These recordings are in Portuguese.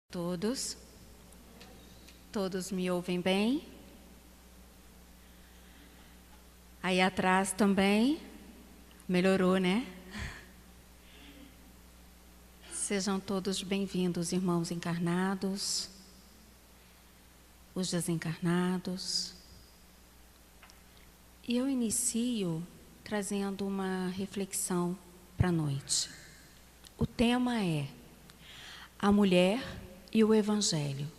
Todos? Todos me ouvem bem? Aí atrás também? Melhorou, né? Sejam todos bem-vindos, irmãos encarnados, os desencarnados. E eu inicio trazendo uma reflexão para a noite. O tema é a mulher e o Evangelho.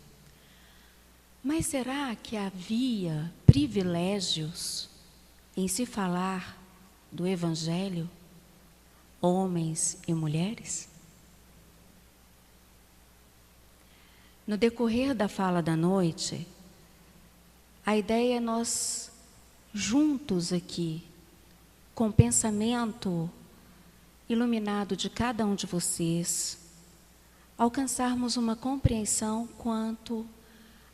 Mas será que havia privilégios em se falar do Evangelho, homens e mulheres? No decorrer da fala da noite, a ideia é nós juntos aqui, com o pensamento iluminado de cada um de vocês, alcançarmos uma compreensão quanto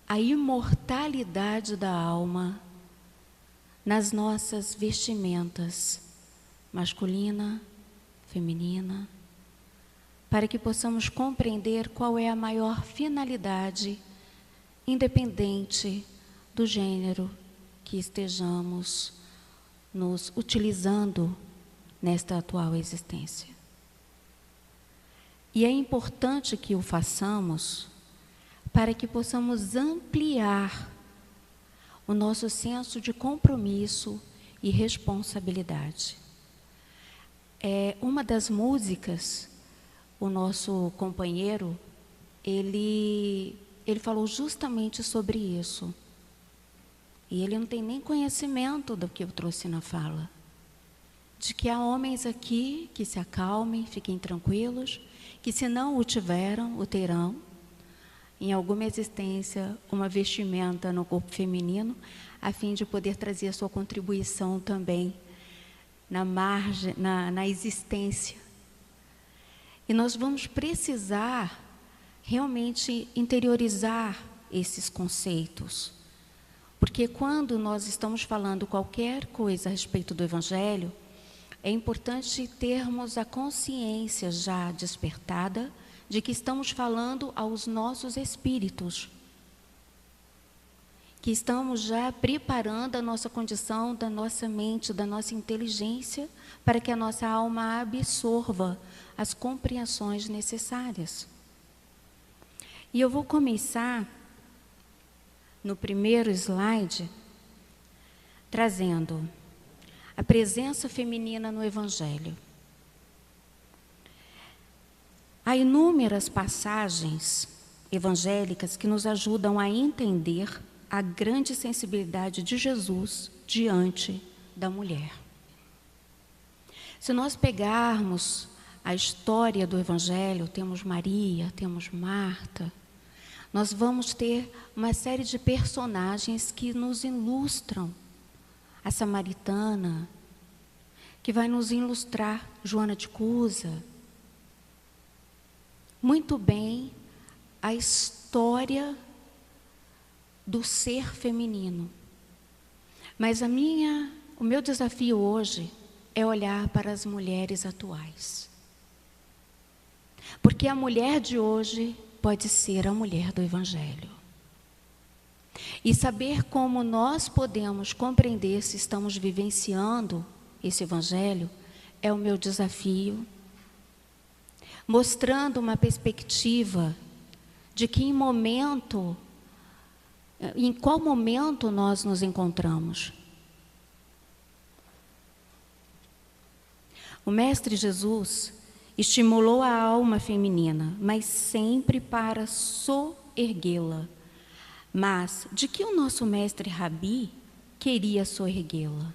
à imortalidade da alma nas nossas vestimentas, masculina, feminina, para que possamos compreender qual é a maior finalidade, independente do gênero que estejamos nos utilizando nesta atual existência. E é importante que o façamos para que possamos ampliar o nosso senso de compromisso e responsabilidade. Uma das músicas, o nosso companheiro, ele falou justamente sobre isso. E ele não tem nem conhecimento do que eu trouxe na fala. De que há homens aqui que se acalmem, fiquem tranquilos, que se não o tiveram, o terão, em alguma existência, uma vestimenta no corpo feminino, a fim de poder trazer a sua contribuição também na existência. E nós vamos precisar realmente interiorizar esses conceitos. Porque quando nós estamos falando qualquer coisa a respeito do Evangelho, é importante termos a consciência já despertada de que estamos falando aos nossos espíritos, que estamos já preparando a nossa condição, da nossa mente, da nossa inteligência, para que a nossa alma absorva as compreensões necessárias. E eu vou começar no primeiro slide, trazendo a presença feminina no Evangelho. Há inúmeras passagens evangélicas que nos ajudam a entender a grande sensibilidade de Jesus diante da mulher. Se nós pegarmos a história do Evangelho, temos Maria, temos Marta, nós vamos ter uma série de personagens que nos ilustram. A samaritana, que vai nos ilustrar Joana de Cusa. Muito bem a história do ser feminino. Mas o meu desafio hoje é olhar para as mulheres atuais. Porque a mulher de hoje pode ser a mulher do Evangelho. E saber como nós podemos compreender se estamos vivenciando esse Evangelho é o meu desafio, mostrando uma perspectiva de que em qual momento nós nos encontramos. O Mestre Jesus estimulou a alma feminina, mas sempre para soerguê-la. Mas de que o nosso mestre Rabi queria soerguê-la?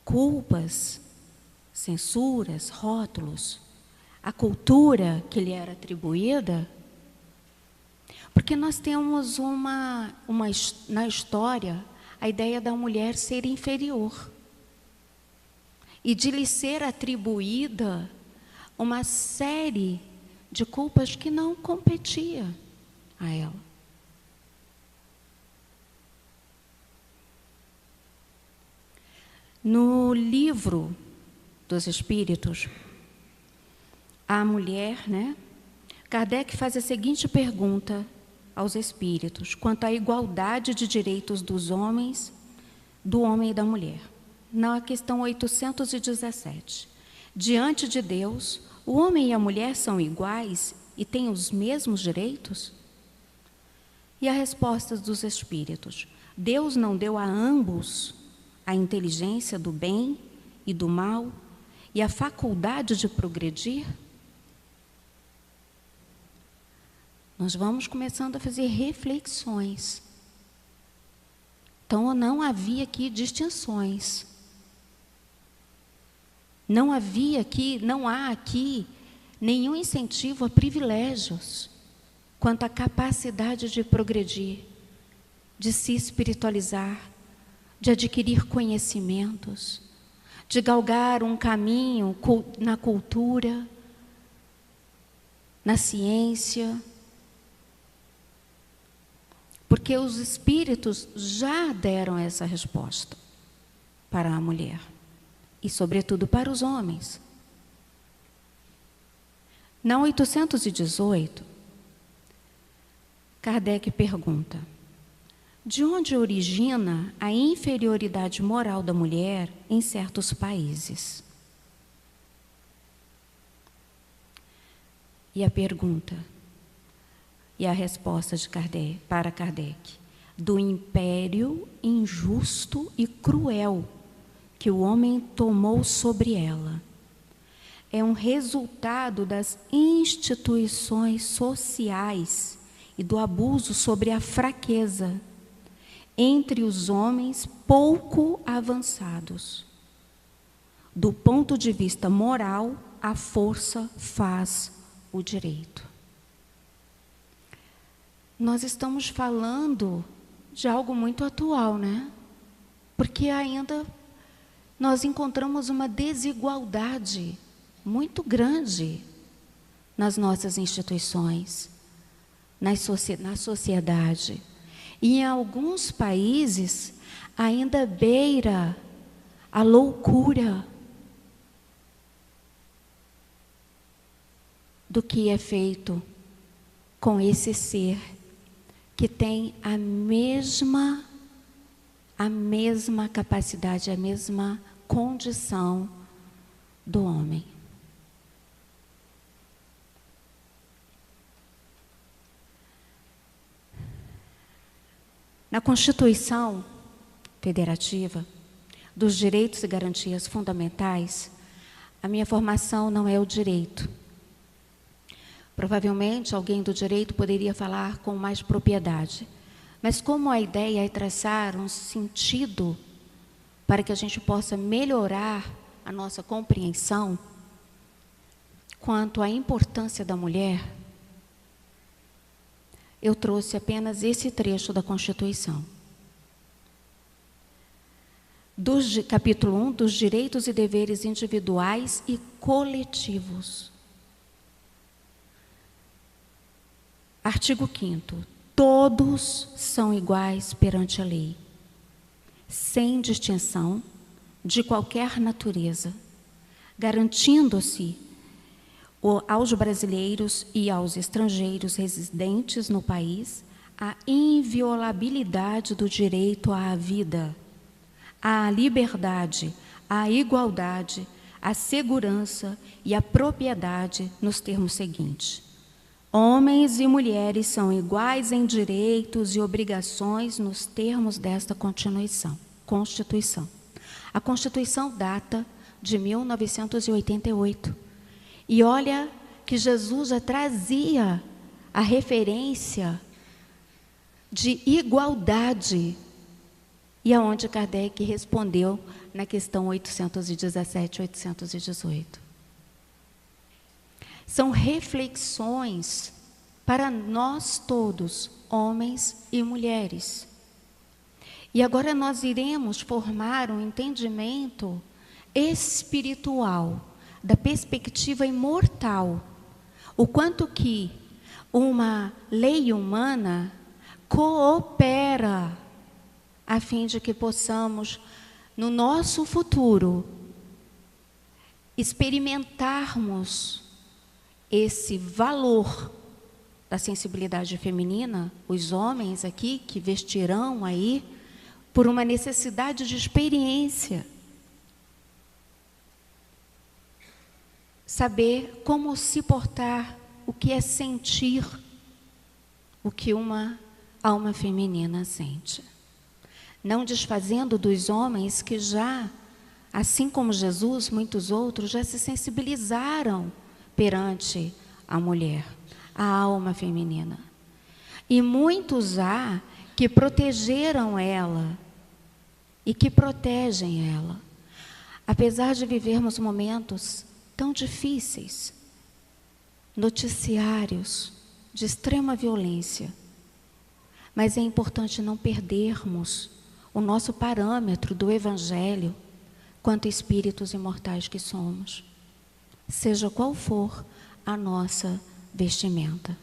Culpas, censuras, rótulos, a cultura que lhe era atribuída? Porque nós temos na história a ideia da mulher ser inferior e de lhe ser atribuída uma série de culpas que não competia a ela. No livro dos Espíritos, à mulher, né? Kardec faz a seguinte pergunta aos espíritos, quanto à igualdade de direitos dos homens, do homem e da mulher. Na questão 817. Diante de Deus, o homem e a mulher são iguais e têm os mesmos direitos? E a resposta dos espíritos: Deus não deu a ambos a inteligência do bem e do mal e a faculdade de progredir? Nós vamos começando a fazer reflexões. Então, não havia aqui distinções. Não há aqui nenhum incentivo a privilégios quanto à capacidade de progredir, de se espiritualizar, de adquirir conhecimentos, de galgar um caminho na cultura, na ciência, porque os espíritos já deram essa resposta para a mulher e, sobretudo, para os homens. Na 818, Kardec pergunta: de onde origina a inferioridade moral da mulher em certos países? E a pergunta, e a resposta de Kardec, para Kardec: do império injusto e cruel que o homem tomou sobre ela. É um resultado das instituições sociais e do abuso sobre a fraqueza entre os homens pouco avançados. Do ponto de vista moral, a força faz o direito. Nós estamos falando de algo muito atual, né? Porque ainda nós encontramos uma desigualdade muito grande nas nossas instituições, na sociedade. E em alguns países ainda beira a loucura do que é feito com esse ser que tem a mesma capacidade, a mesma condição do homem. Na Constituição Federativa dos Direitos e Garantias Fundamentais, a minha formação não é o direito. Provavelmente alguém do direito poderia falar com mais propriedade, mas como a ideia é traçar um sentido para que a gente possa melhorar a nossa compreensão quanto à importância da mulher, eu trouxe apenas esse trecho da Constituição. Capítulo 1, dos direitos e deveres individuais e coletivos. Artigo 5º. Todos são iguais perante a lei, sem distinção de qualquer natureza, garantindo-se aos brasileiros e aos estrangeiros residentes no país a inviolabilidade do direito à vida, à liberdade, à igualdade, à segurança e à propriedade nos termos seguintes: homens e mulheres são iguais em direitos e obrigações nos termos desta Constituição. A Constituição data de 1988. E olha que Jesus já trazia a referência de igualdade. E aonde Kardec respondeu na questão 817 e 818. São reflexões para nós todos, homens e mulheres. E agora nós iremos formar um entendimento espiritual, da perspectiva imortal, o quanto que uma lei humana coopera a fim de que possamos, no nosso futuro, experimentarmos esse valor da sensibilidade feminina, os homens aqui que vestirão aí por uma necessidade de experiência. Saber como se portar, o que é sentir, o que uma alma feminina sente. Não desfazendo dos homens que já, assim como Jesus, muitos outros já se sensibilizaram perante a mulher, a alma feminina. E muitos há que protegeram ela e que protegem ela. Apesar de vivermos momentos tão difíceis, noticiários de extrema violência, mas é importante não perdermos o nosso parâmetro do Evangelho quanto espíritos imortais que somos, seja qual for a nossa vestimenta.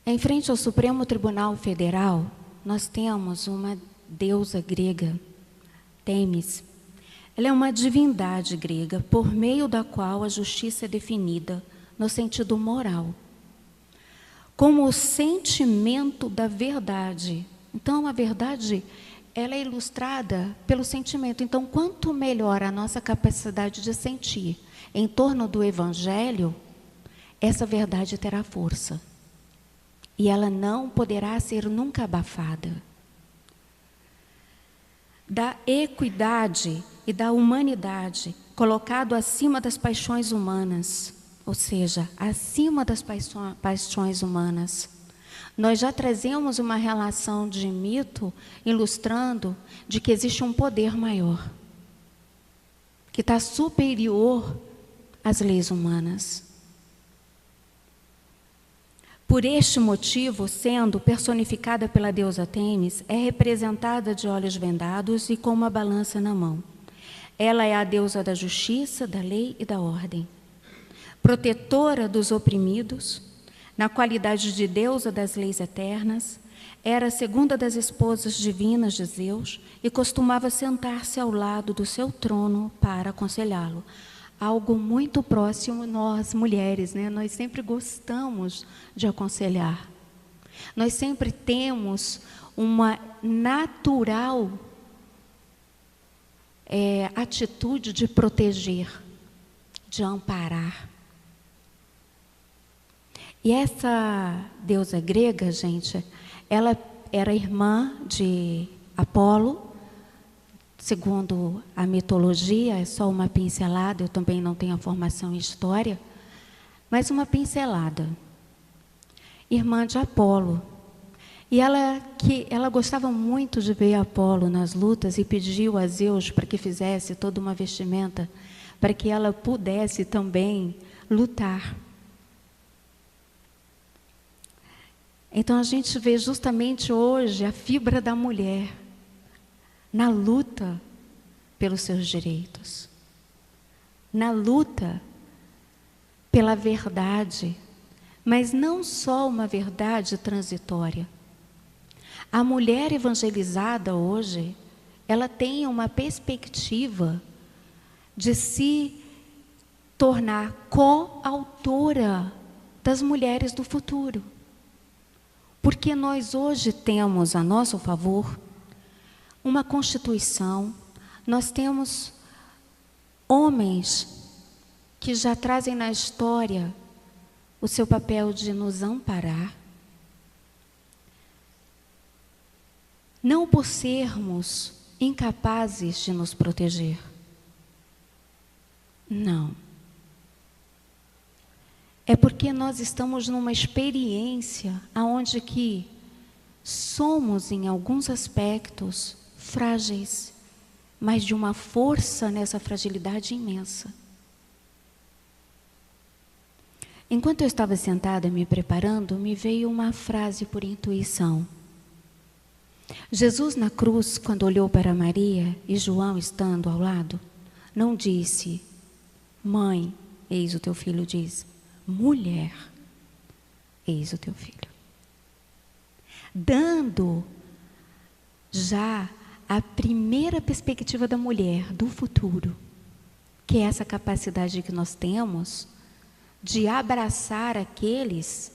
Em frente ao Supremo Tribunal Federal, nós temos uma deusa grega, Têmis. Ela é uma divindade grega, por meio da qual a justiça é definida no sentido moral, como o sentimento da verdade. Então, a verdade, ela é ilustrada pelo sentimento. Então, quanto melhor a nossa capacidade de sentir em torno do Evangelho, essa verdade terá força. E ela não poderá ser nunca abafada. Da equidade e da humanidade, colocado acima das paixões humanas, ou seja, acima das paixões humanas. Nós já trazemos uma relação de mito ilustrando de que existe um poder maior, que está superior às leis humanas. Por este motivo, sendo personificada pela deusa Têmis, é representada de olhos vendados e com uma balança na mão. Ela é a deusa da justiça, da lei e da ordem. Protetora dos oprimidos, na qualidade de deusa das leis eternas, era a segunda das esposas divinas de Zeus e costumava sentar-se ao lado do seu trono para aconselhá-lo. Algo muito próximo nós, mulheres, né? Nós sempre gostamos de aconselhar. Nós sempre temos uma natural atitude de proteger, de amparar. E essa deusa grega, gente, ela era irmã de Apolo. Segundo a mitologia, é só uma pincelada, eu também não tenho a formação em história, mas uma pincelada. Irmã de Apolo. E ela gostava muito de ver Apolo nas lutas e pediu a Zeus para que fizesse toda uma vestimenta para que ela pudesse também lutar. Então a gente vê justamente hoje a fibra da mulher na luta pelos seus direitos, na luta pela verdade, mas não só uma verdade transitória. A mulher evangelizada hoje, ela tem uma perspectiva de se tornar coautora das mulheres do futuro. Porque nós hoje temos a nosso favor uma Constituição, nós temos homens que já trazem na história o seu papel de nos amparar. Não por sermos incapazes de nos proteger. Não. É porque nós estamos numa experiência onde que somos, em alguns aspectos, frágeis, mas de uma força nessa fragilidade imensa. Enquanto eu estava sentada me preparando, me veio uma frase por intuição. Jesus na cruz, quando olhou para Maria e João estando ao lado, não disse: mãe, eis o teu filho, diz: mulher, eis o teu filho. Dando já a primeira perspectiva da mulher, do futuro, que é essa capacidade que nós temos de abraçar aqueles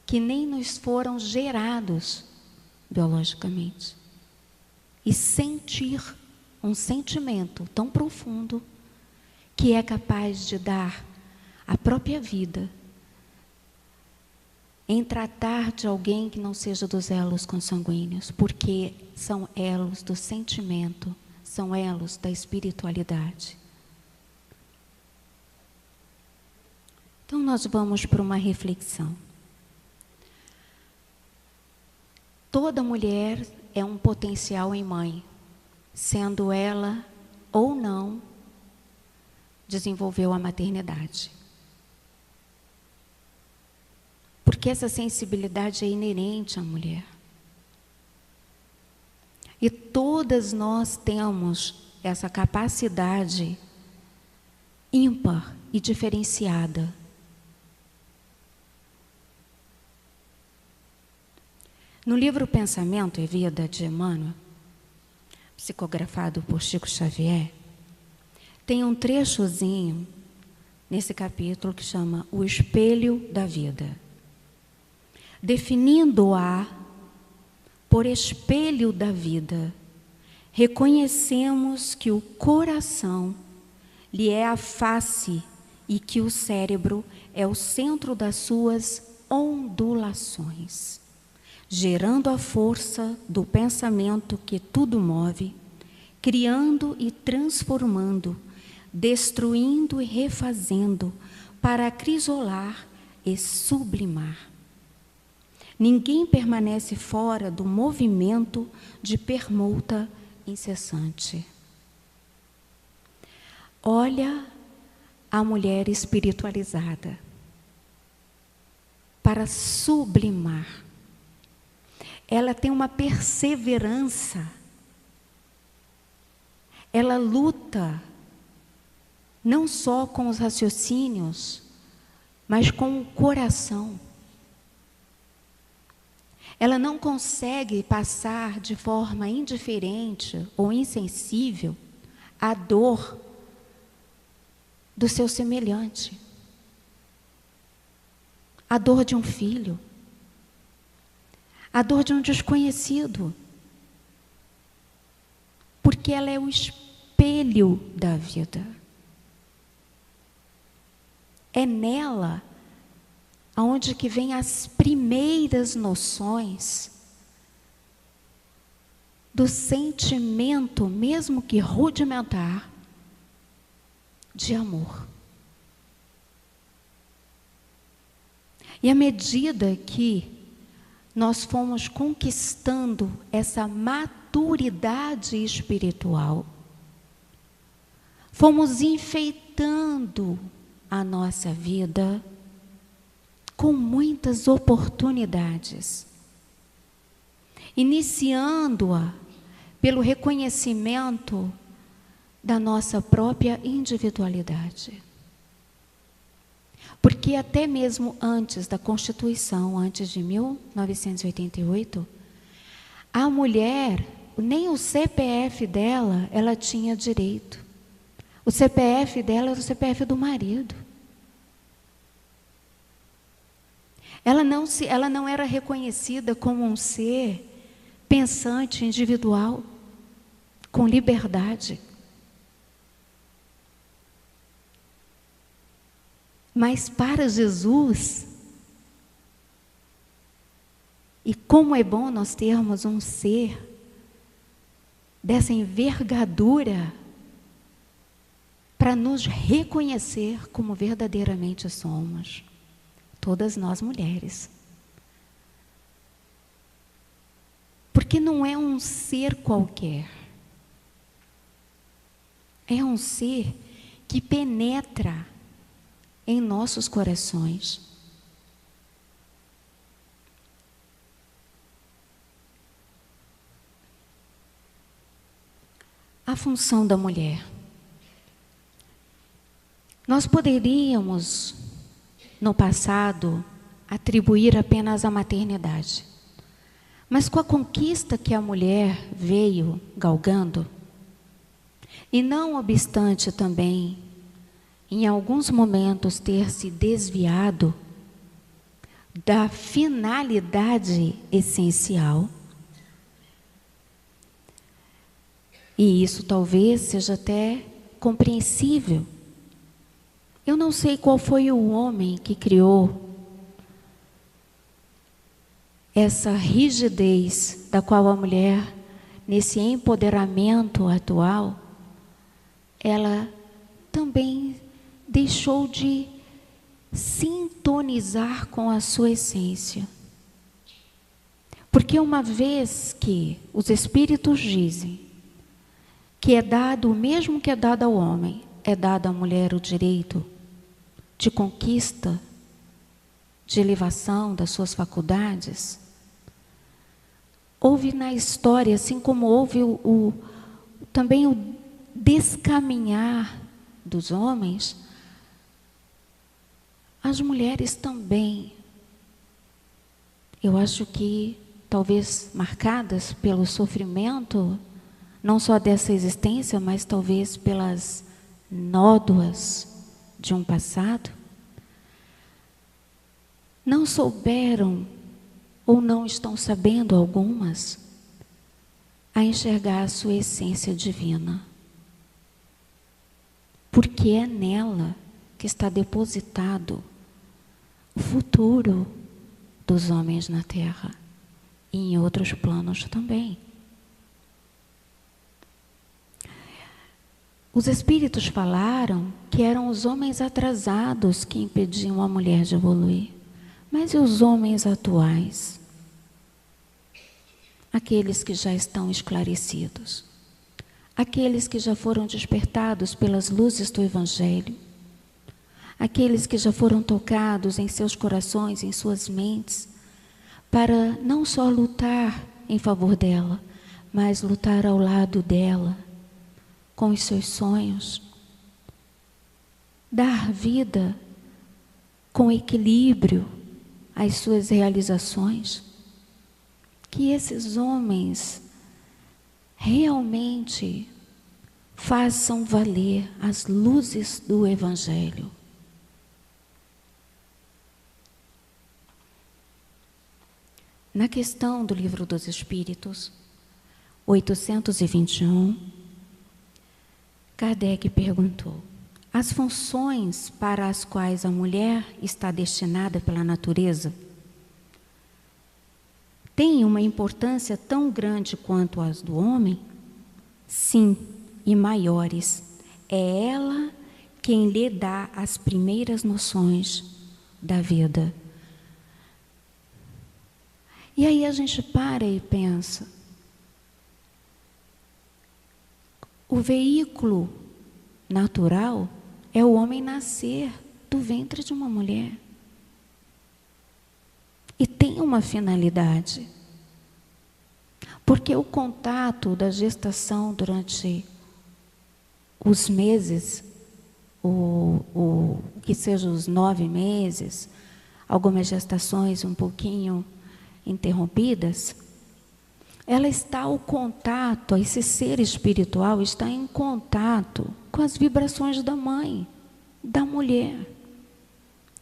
que nem nos foram gerados biologicamente e sentir um sentimento tão profundo que é capaz de dar a própria vida em tratar de alguém que não seja dos elos consanguíneos, porque são elos do sentimento, são elos da espiritualidade. Então nós vamos para uma reflexão. Toda mulher é um potencial em mãe, sendo ela ou não desenvolveu a maternidade. Porque essa sensibilidade é inerente à mulher. E todas nós temos essa capacidade ímpar e diferenciada. No livro Pensamento e Vida de Emmanuel, psicografado por Chico Xavier, tem um trechozinho nesse capítulo que chama O Espelho da Vida. Definindo-a por espelho da vida, reconhecemos que o coração lhe é a face e que o cérebro é o centro das suas ondulações, gerando a força do pensamento que tudo move, criando e transformando, destruindo e refazendo, para acrisolar e sublimar. Ninguém permanece fora do movimento de permuta incessante. Olha a mulher espiritualizada para sublimar. Ela tem uma perseverança. Ela luta não só com os raciocínios, mas com o coração. Ela não consegue passar de forma indiferente ou insensível a dor do seu semelhante, a dor de um filho, a dor de um desconhecido, porque ela é o espelho da vida. É nela aonde que vem as primeiras noções do sentimento, mesmo que rudimentar, de amor. E à medida que nós fomos conquistando essa maturidade espiritual, fomos enfeitando a nossa vida com muitas oportunidades, iniciando-a pelo reconhecimento da nossa própria individualidade. Porque até mesmo antes da Constituição, antes de 1988, a mulher, nem o CPF dela, ela tinha direito. O CPF dela era o CPF do marido. Ela não era reconhecida como um ser pensante, individual, com liberdade. Mas para Jesus, e como é bom nós termos um ser dessa envergadura para nos reconhecer como verdadeiramente somos. Todas nós mulheres. Porque não é um ser qualquer. É um ser que penetra em nossos corações. A função da mulher. Nós poderíamos, no passado, atribuir apenas a maternidade. Mas com a conquista que a mulher veio galgando, e não obstante também em alguns momentos, ter se desviado da finalidade essencial. E isso talvez seja até compreensível. Eu não sei qual foi o homem que criou essa rigidez da qual a mulher, nesse empoderamento atual, ela também deixou de sintonizar com a sua essência. Porque uma vez que os Espíritos dizem que é dado o mesmo que é dado ao homem, é dado à mulher o direito de conquista, de elevação das suas faculdades, houve na história, assim como houve também o descaminhar dos homens, as mulheres também, eu acho que talvez marcadas pelo sofrimento, não só dessa existência, mas talvez pelas nódoas de um passado, não souberam, ou não estão sabendo algumas, a enxergar a sua essência divina. Porque é nela que está depositado o futuro dos homens na Terra e em outros planos também. Os Espíritos falaram que eram os homens atrasados que impediam a mulher de evoluir. Mas e os homens atuais? Aqueles que já estão esclarecidos. Aqueles que já foram despertados pelas luzes do Evangelho. Aqueles que já foram tocados em seus corações, em suas mentes, para não só lutar em favor dela, mas lutar ao lado dela, com os seus sonhos, dar vida com equilíbrio às suas realizações. Que esses homens realmente façam valer as luzes do Evangelho. Na questão do Livro dos Espíritos, 821, Kardec perguntou: as funções para as quais a mulher está destinada pela natureza têm uma importância tão grande quanto as do homem? Sim, e maiores. É ela quem lhe dá as primeiras noções da vida. E aí a gente para e pensa, o veículo natural é o homem nascer do ventre de uma mulher. E tem uma finalidade. Porque o contato da gestação durante os meses, que sejam os 9 meses, algumas gestações um pouquinho interrompidas, ela está ao contato, esse ser espiritual está em contato com as vibrações da mãe, da mulher,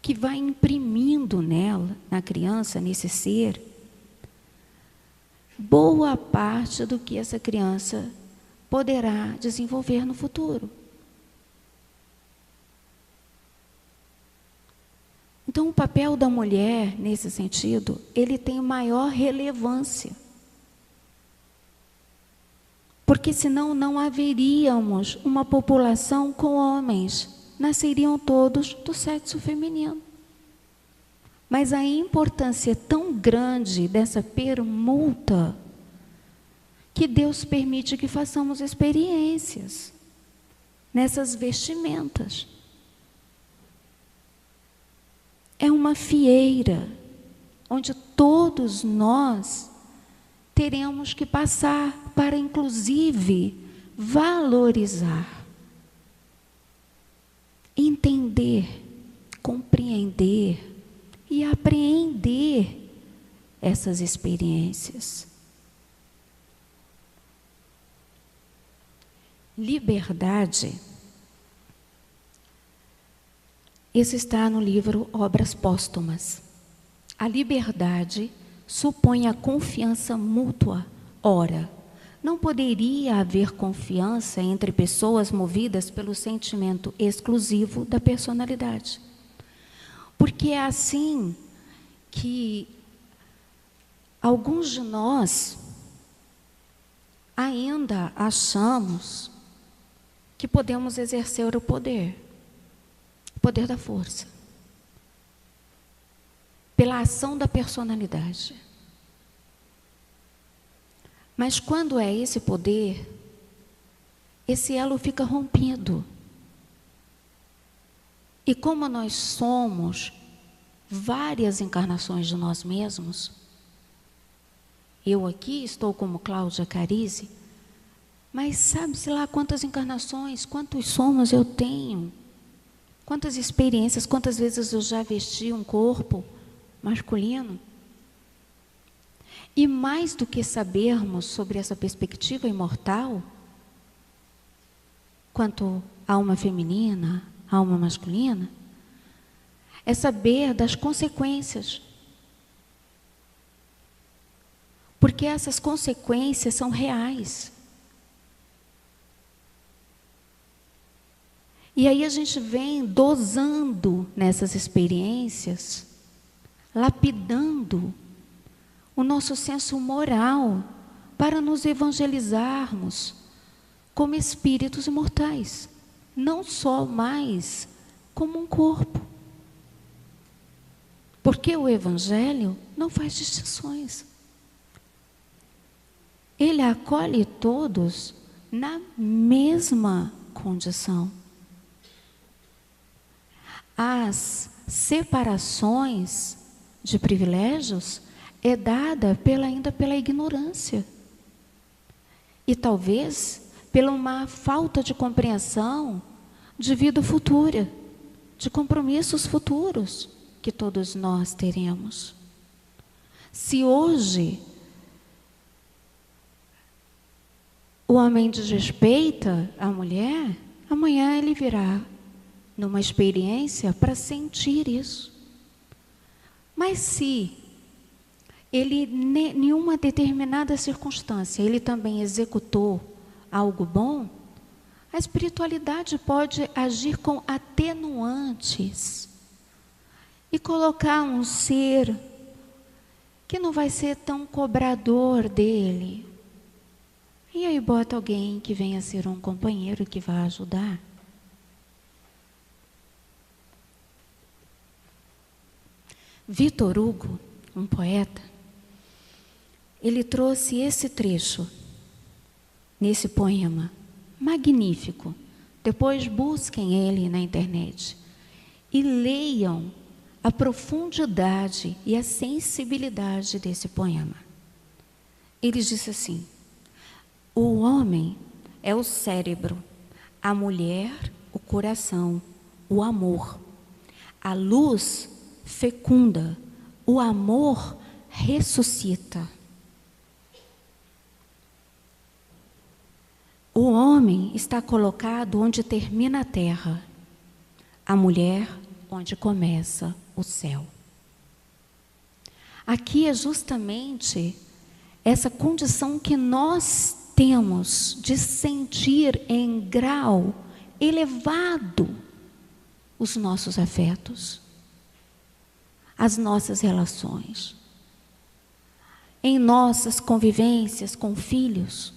que vai imprimindo nela, na criança, nesse ser, boa parte do que essa criança poderá desenvolver no futuro. Então, o papel da mulher, nesse sentido, ele tem maior relevância. Porque senão não haveríamos uma população com homens, nasceriam todos do sexo feminino. Mas a importância é tão grande dessa permuta que Deus permite que façamos experiências nessas vestimentas. É uma fieira onde todos nós teremos que passar para, inclusive, valorizar, entender, compreender e apreender essas experiências. Liberdade Esse está no livro Obras Póstumas. A liberdade supõe a confiança mútua. Ora, não poderia haver confiança entre pessoas movidas pelo sentimento exclusivo da personalidade. Porque é assim que alguns de nós ainda achamos que podemos exercer o poder da força, pela ação da personalidade. Mas quando é esse poder, esse elo fica rompido. E como nós somos várias encarnações de nós mesmos, eu aqui estou como Cláudia Carise, mas sabe-se lá quantas encarnações, quantos somos eu tenho, quantas experiências, quantas vezes eu já vesti um corpo masculino. E mais do que sabermos sobre essa perspectiva imortal, quanto alma feminina, alma masculina, é saber das consequências. Porque essas consequências são reais. E aí a gente vem dosando nessas experiências, lapidando o nosso senso moral para nos evangelizarmos como espíritos imortais, não só mais como um corpo. Porque o Evangelho não faz distinções. Ele acolhe todos na mesma condição. As separações de privilégios é dada ainda pela ignorância. E talvez pela uma falta de compreensão de vida futura, de compromissos futuros que todos nós teremos. Se hoje o homem desrespeita a mulher, amanhã ele virá numa experiência para sentir isso. Mas se ele, em uma determinada circunstância, ele também executou algo bom, a espiritualidade pode agir com atenuantes e colocar um ser que não vai ser tão cobrador dele. E aí bota alguém que venha ser um companheiro que vai ajudar. Victor Hugo, um poeta, ele trouxe esse trecho nesse poema magnífico. Depois busquem ele na internet e leiam a profundidade e a sensibilidade desse poema. Ele disse assim: o homem é o cérebro, a mulher o coração, o amor. A luz fecunda, o amor ressuscita. O homem está colocado onde termina a terra, a mulher onde começa o céu. Aqui é justamente essa condição que nós temos de sentir em grau elevado os nossos afetos, as nossas relações, em nossas convivências com filhos,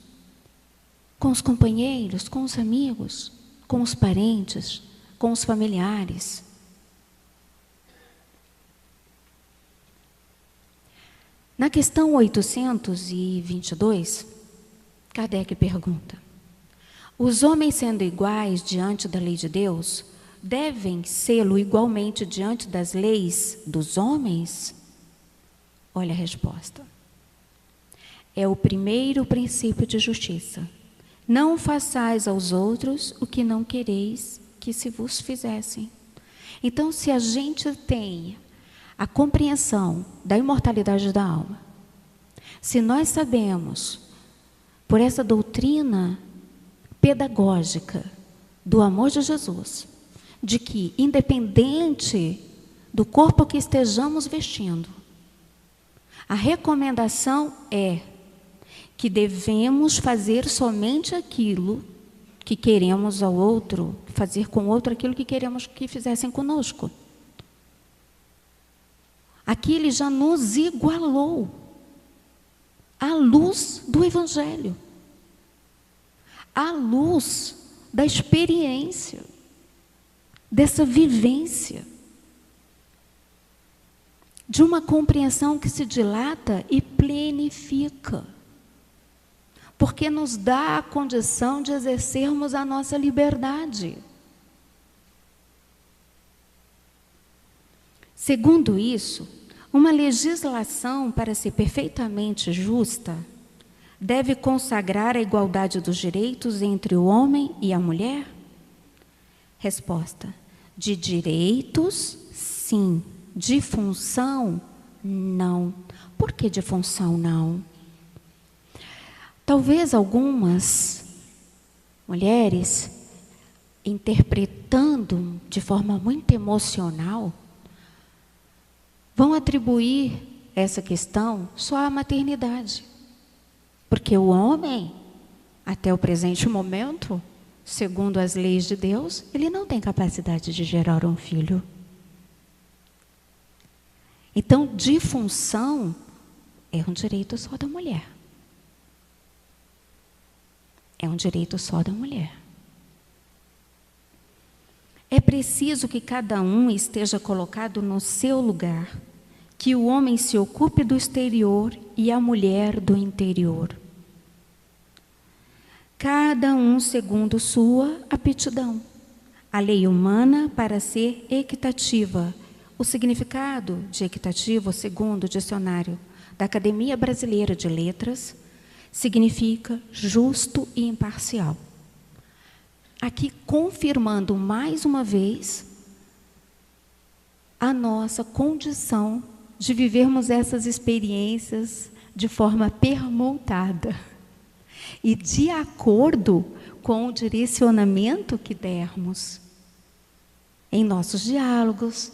com os companheiros, com os amigos, com os parentes, com os familiares. Na questão 822, Kardec pergunta: os homens, sendo iguais diante da lei de Deus, devem sê-lo igualmente diante das leis dos homens? Olha a resposta. É o primeiro princípio de justiça. Não façais aos outros o que não quereis que se vos fizessem. Então, se a gente tem a compreensão da imortalidade da alma, se nós sabemos, por essa doutrina pedagógica do amor de Jesus, de que, independente do corpo que estejamos vestindo, a recomendação é que devemos fazer somente aquilo que queremos ao outro, fazer com o outro aquilo que queremos que fizessem conosco. Aqui ele já nos igualou à luz do Evangelho, à luz da experiência, dessa vivência, de uma compreensão que se dilata e plenifica, porque nos dá a condição de exercermos a nossa liberdade. Segundo isso, uma legislação, para ser perfeitamente justa, deve consagrar a igualdade dos direitos entre o homem e a mulher? Resposta: de direitos, sim. De função, não. Por que de função, não? Talvez algumas mulheres, interpretando de forma muito emocional, vão atribuir essa questão só à maternidade. Porque o homem, até o presente momento, segundo as leis de Deus, ele não tem capacidade de gerar um filho. Então, de função, é um direito só da mulher. É um direito só da mulher. É preciso que cada um esteja colocado no seu lugar, que o homem se ocupe do exterior e a mulher do interior. Cada um segundo sua aptidão. A lei humana para ser equitativa. O significado de equitativo, segundo o dicionário da Academia Brasileira de Letras, significa justo e imparcial. Aqui confirmando mais uma vez a nossa condição de vivermos essas experiências de forma permutada e de acordo com o direcionamento que dermos em nossos diálogos,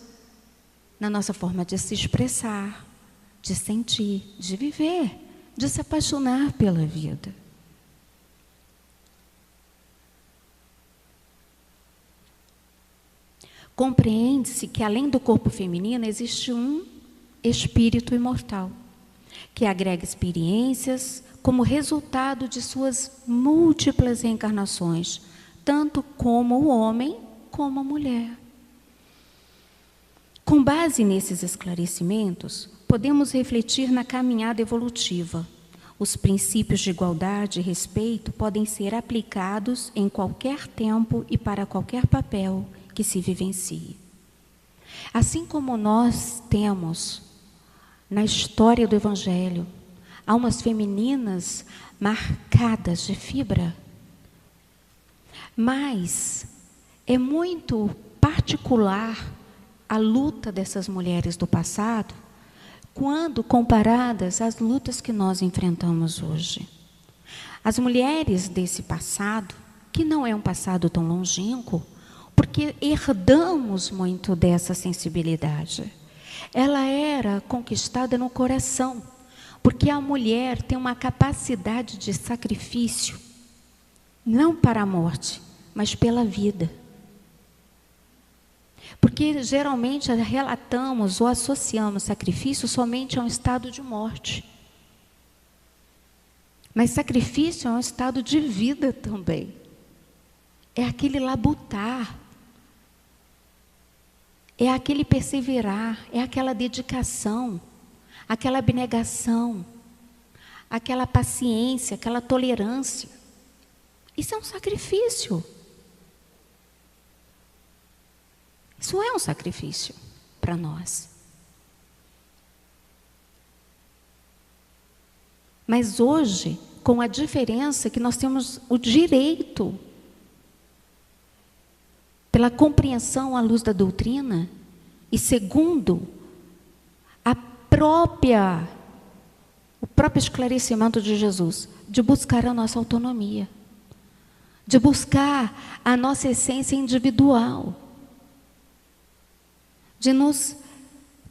na nossa forma de se expressar, de sentir, de viver, de se apaixonar pela vida. Compreende-se que, além do corpo feminino, existe um espírito imortal, que agrega experiências como resultado de suas múltiplas reencarnações, tanto como o homem como a mulher. Com base nesses esclarecimentos, podemos refletir na caminhada evolutiva. Os princípios de igualdade e respeito podem ser aplicados em qualquer tempo e para qualquer papel que se vivencie. Assim como nós temos na história do Evangelho almas femininas marcadas de fibra, mas é muito particular a luta dessas mulheres do passado, quando comparadas às lutas que nós enfrentamos hoje. As mulheres desse passado, que não é um passado tão longínquo, porque herdamos muito dessa sensibilidade. Ela era conquistada no coração, porque a mulher tem uma capacidade de sacrifício, não para a morte, mas pela vida. Porque geralmente relatamos ou associamos sacrifício somente a um estado de morte. Mas sacrifício é um estado de vida também. É aquele labutar. É aquele perseverar, é aquela dedicação, aquela abnegação, aquela paciência, aquela tolerância. Isso é um sacrifício. Isso é um sacrifício para nós. Mas hoje, com a diferença que nós temos o direito, pela compreensão à luz da doutrina, e segundo o próprio esclarecimento de Jesus, de buscar a nossa autonomia, de buscar a nossa essência individual, de nos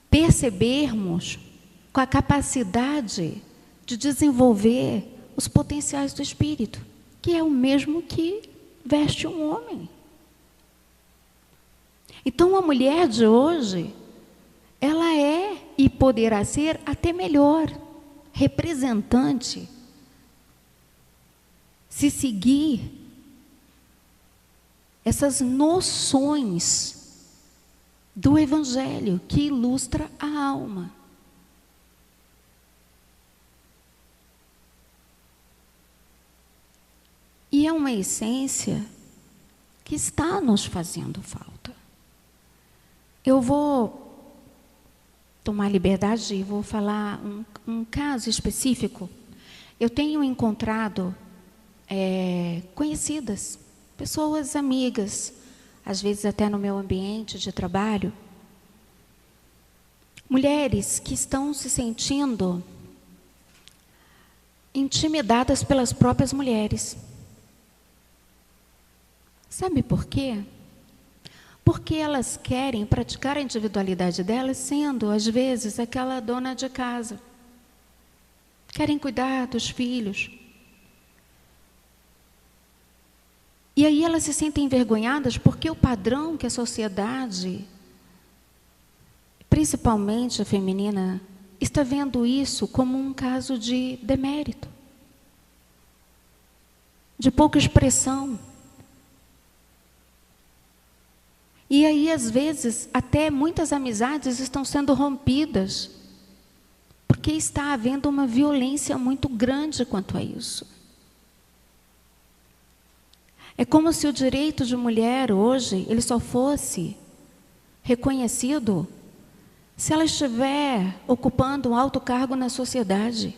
percebermos com a capacidade de desenvolver os potenciais do espírito, que é o mesmo que veste um homem. Então, a mulher de hoje, ela é e poderá ser até melhor representante, se seguir essas noções do Evangelho que ilustra a alma. E é uma essência que está nos fazendo falta. Eu vou tomar liberdade e vou falar um caso específico. Eu tenho encontrado conhecidas, pessoas amigas, às vezes até no meu ambiente de trabalho, mulheres que estão se sentindo intimidadas pelas próprias mulheres. Sabe por quê? Porque elas querem praticar a individualidade delas sendo, às vezes, aquela dona de casa. Querem cuidar dos filhos. E aí elas se sentem envergonhadas porque o padrão que a sociedade, principalmente a feminina, está vendo isso como um caso de demérito, de pouca expressão. E aí, às vezes, até muitas amizades estão sendo rompidas, porque está havendo uma violência muito grande quanto a isso. É como se o direito de mulher hoje, ele só fosse reconhecido se ela estiver ocupando um alto cargo na sociedade.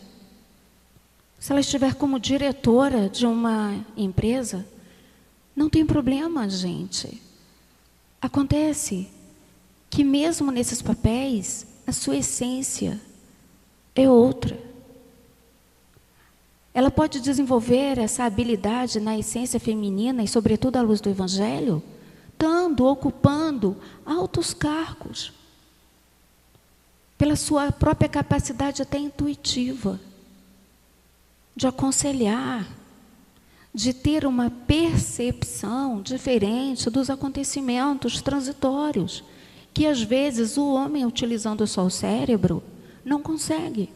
Se ela estiver como diretora de uma empresa, não tem problema, gente. Acontece que mesmo nesses papéis, a sua essência é outra. Ela pode desenvolver essa habilidade na essência feminina e, sobretudo, à luz do Evangelho, ocupando altos cargos, pela sua própria capacidade até intuitiva, de aconselhar, de ter uma percepção diferente dos acontecimentos transitórios, que às vezes o homem, utilizando só o cérebro, não consegue.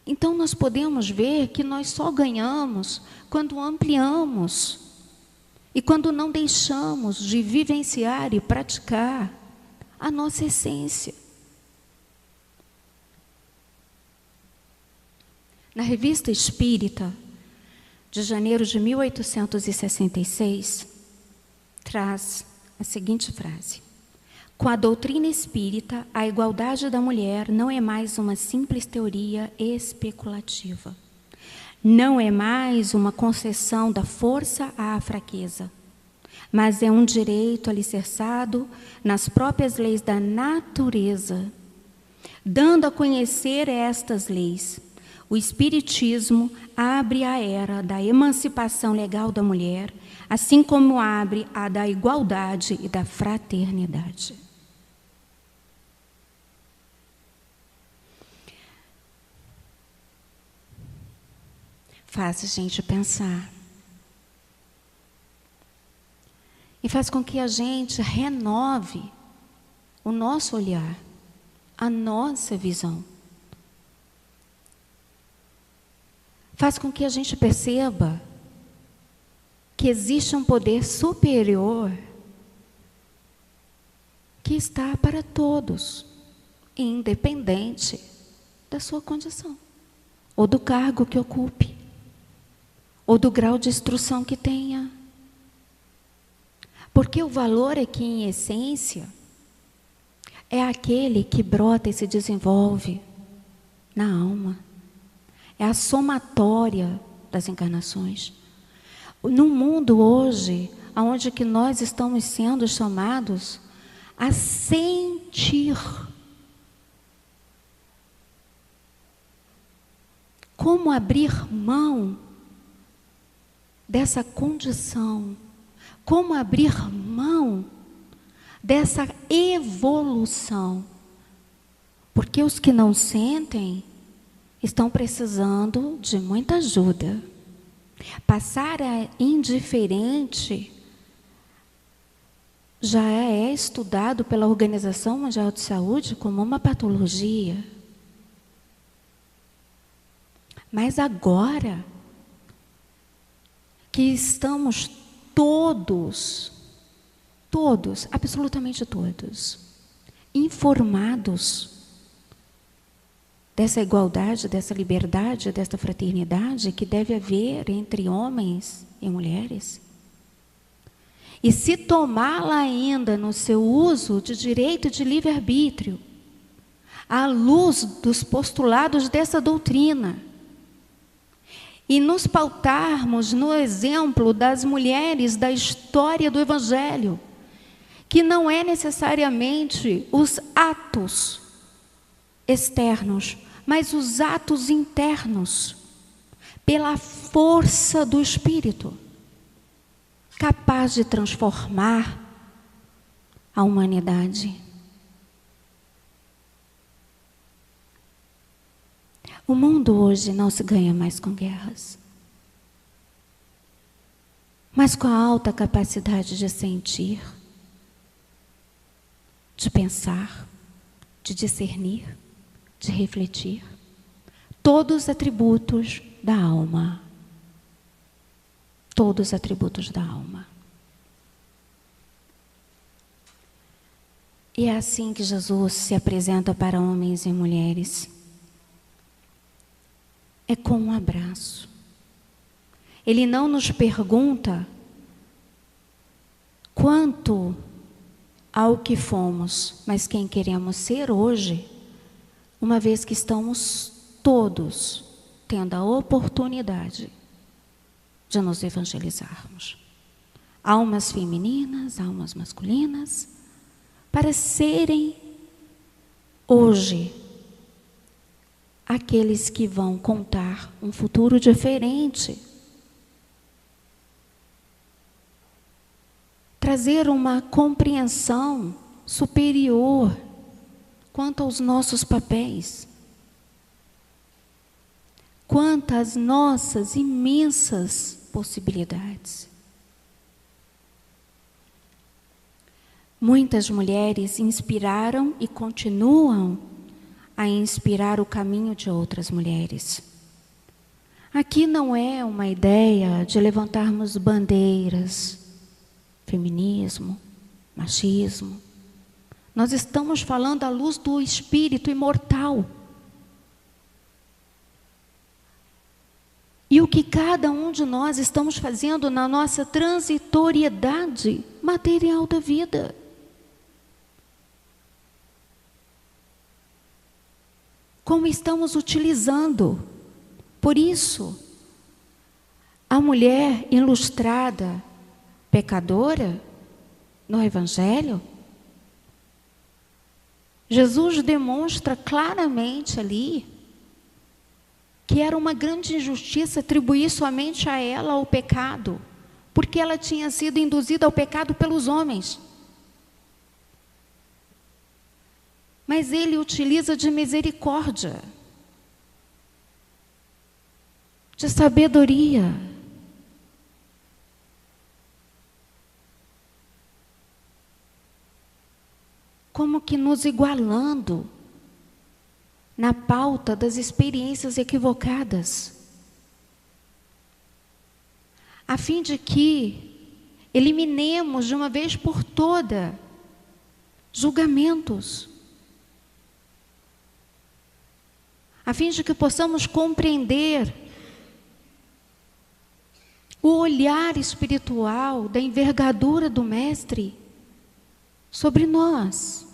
Então, nós podemos ver que nós só ganhamos quando ampliamos e quando não deixamos de vivenciar e praticar a nossa essência. Na Revista Espírita, de janeiro de 1866, traz a seguinte frase: com a doutrina espírita, a igualdade da mulher não é mais uma simples teoria especulativa. Não é mais uma concessão da força à fraqueza, mas é um direito alicerçado nas próprias leis da natureza. Dando a conhecer estas leis, o Espiritismo abre a era da emancipação legal da mulher, assim como abre a da igualdade e da fraternidade. Faz a gente pensar. E faz com que a gente renove o nosso olhar, a nossa visão. Faz com que a gente perceba que existe um poder superior que está para todos, independente da sua condição, ou do cargo que ocupe, ou do grau de instrução que tenha. Porque o valor aqui, em essência, é aquele que brota e se desenvolve na alma. É a somatória das encarnações. No mundo hoje, onde que nós estamos sendo chamados a sentir, como abrir mão dessa condição Como abrir mão dessa evolução? Porque os que não sentem estão precisando de muita ajuda. Passar a indiferente já é estudado pela Organização Mundial de Saúde como uma patologia. Mas agora que estamos todos, absolutamente todos, informados dessa igualdade, dessa liberdade, dessa fraternidade que deve haver entre homens e mulheres, e se tomá-la ainda no seu uso de direito de livre-arbítrio, à luz dos postulados dessa doutrina, e nos pautarmos no exemplo das mulheres da história do Evangelho, que não é necessariamente os atos externos, mas os atos internos, pela força do Espírito, capaz de transformar a humanidade. O mundo hoje não se ganha mais com guerras, mas com a alta capacidade de sentir, de pensar, de discernir, de refletir. Todos os atributos da alma. Todos os atributos da alma. E é assim que Jesus se apresenta para homens e mulheres. É com um abraço. Ele não nos pergunta quanto ao que fomos, mas quem queremos ser hoje, uma vez que estamos todos tendo a oportunidade de nos evangelizarmos. Almas femininas, almas masculinas, para serem hoje aqueles que vão contar um futuro diferente. Trazer uma compreensão superior quanto aos nossos papéis, quanto às nossas imensas possibilidades. Muitas mulheres inspiraram e continuam a inspirar o caminho de outras mulheres. Aqui não é uma ideia de levantarmos bandeiras, feminismo, machismo. Nós estamos falando à luz do Espírito imortal. E o que cada um de nós estamos fazendo na nossa transitoriedade material da vida. Como estamos utilizando. Por isso, a mulher ilustrada, pecadora, no Evangelho, Jesus demonstra claramente ali que era uma grande injustiça atribuir somente a ela o pecado, porque ela tinha sido induzida ao pecado pelos homens. Mas ele utiliza de misericórdia, de sabedoria. Como que nos igualando na pauta das experiências equivocadas, a fim de que eliminemos de uma vez por toda julgamentos, a fim de que possamos compreender o olhar espiritual da envergadura do Mestre sobre nós.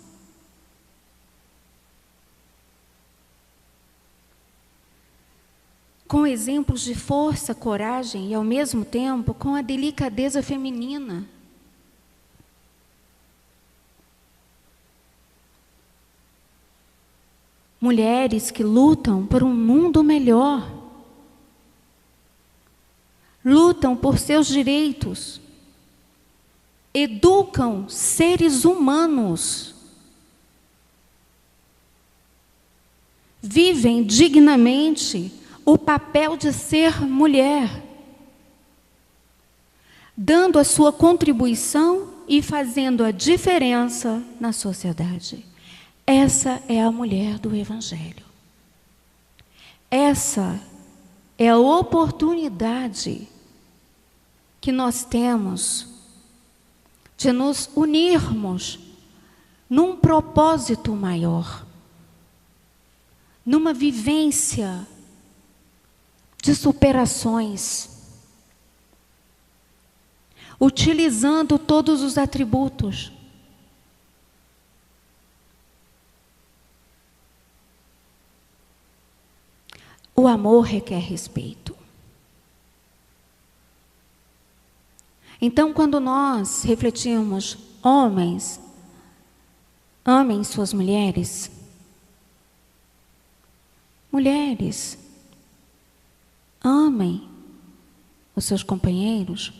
Com exemplos de força, coragem e, ao mesmo tempo, com a delicadeza feminina. Mulheres que lutam por um mundo melhor, lutam por seus direitos, educam seres humanos, vivem dignamente o papel de ser mulher, dando a sua contribuição e fazendo a diferença na sociedade. Essa é a mulher do Evangelho. Essa é a oportunidade que nós temos de nos unirmos num propósito maior, numa vivência de superações, utilizando todos os atributos. O amor requer respeito. Então, quando nós refletimos, homens, amem suas mulheres. Mulheres, amem os seus companheiros.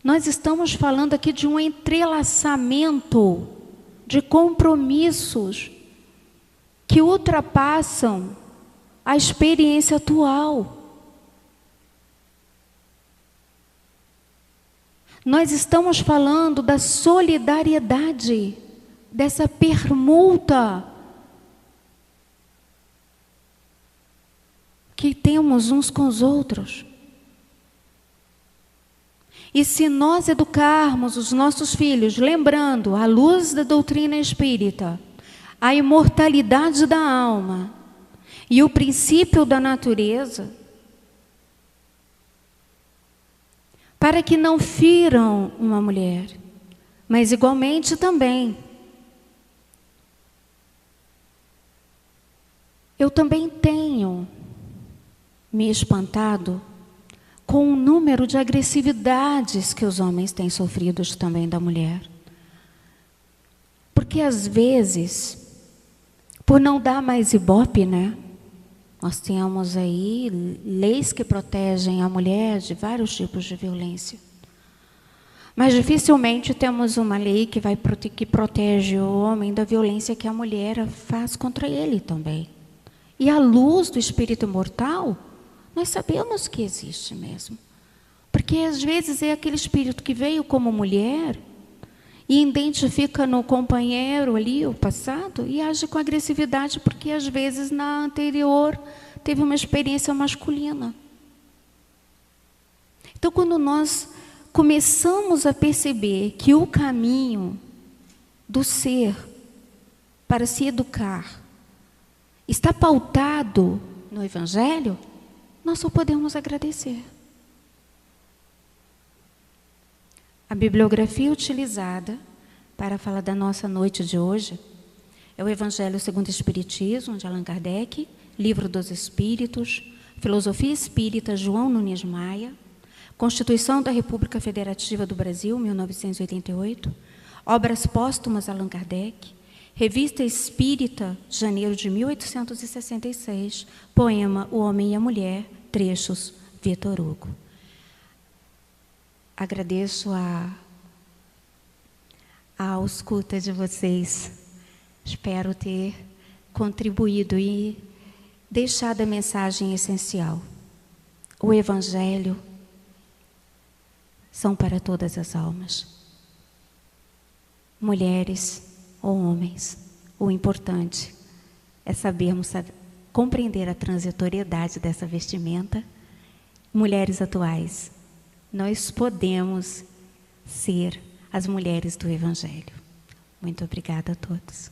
Nós estamos falando aqui de um entrelaçamento de compromissos que ultrapassam a experiência atual. Nós estamos falando da solidariedade, dessa permuta que temos uns com os outros. E se nós educarmos os nossos filhos, lembrando, à luz da doutrina espírita, a imortalidade da alma e o princípio da natureza, para que não firam uma mulher, mas igualmente também, eu também tenho me espantado com o número de agressividades que os homens têm sofrido também da mulher. Porque às vezes, por não dar mais ibope, né? Nós temos aí leis que protegem a mulher de vários tipos de violência. Mas dificilmente temos uma lei que protege o homem da violência que a mulher faz contra ele também. E à luz do espírito imortal, nós sabemos que existe mesmo. Porque às vezes é aquele espírito que veio como mulher e identifica no companheiro ali o passado e age com agressividade porque às vezes na anterior teve uma experiência masculina. Então, quando nós começamos a perceber que o caminho do ser para se educar está pautado no Evangelho, nós só podemos agradecer. A bibliografia utilizada para falar da nossa noite de hoje é o Evangelho segundo o Espiritismo, de Allan Kardec, Livro dos Espíritos, Filosofia Espírita, João Nunes Maia, Constituição da República Federativa do Brasil, 1988, Obras Póstumas, Allan Kardec, Revista Espírita, janeiro de 1866, poema O Homem e a Mulher, trechos, Vitor Hugo. Agradeço a escuta de vocês. Espero ter contribuído e deixado a mensagem essencial. O Evangelho são para todas as almas. Mulheres ou homens, o importante é sabermos compreender a transitoriedade dessa vestimenta. Mulheres atuais, nós podemos ser as mulheres do Evangelho. Muito obrigada a todos.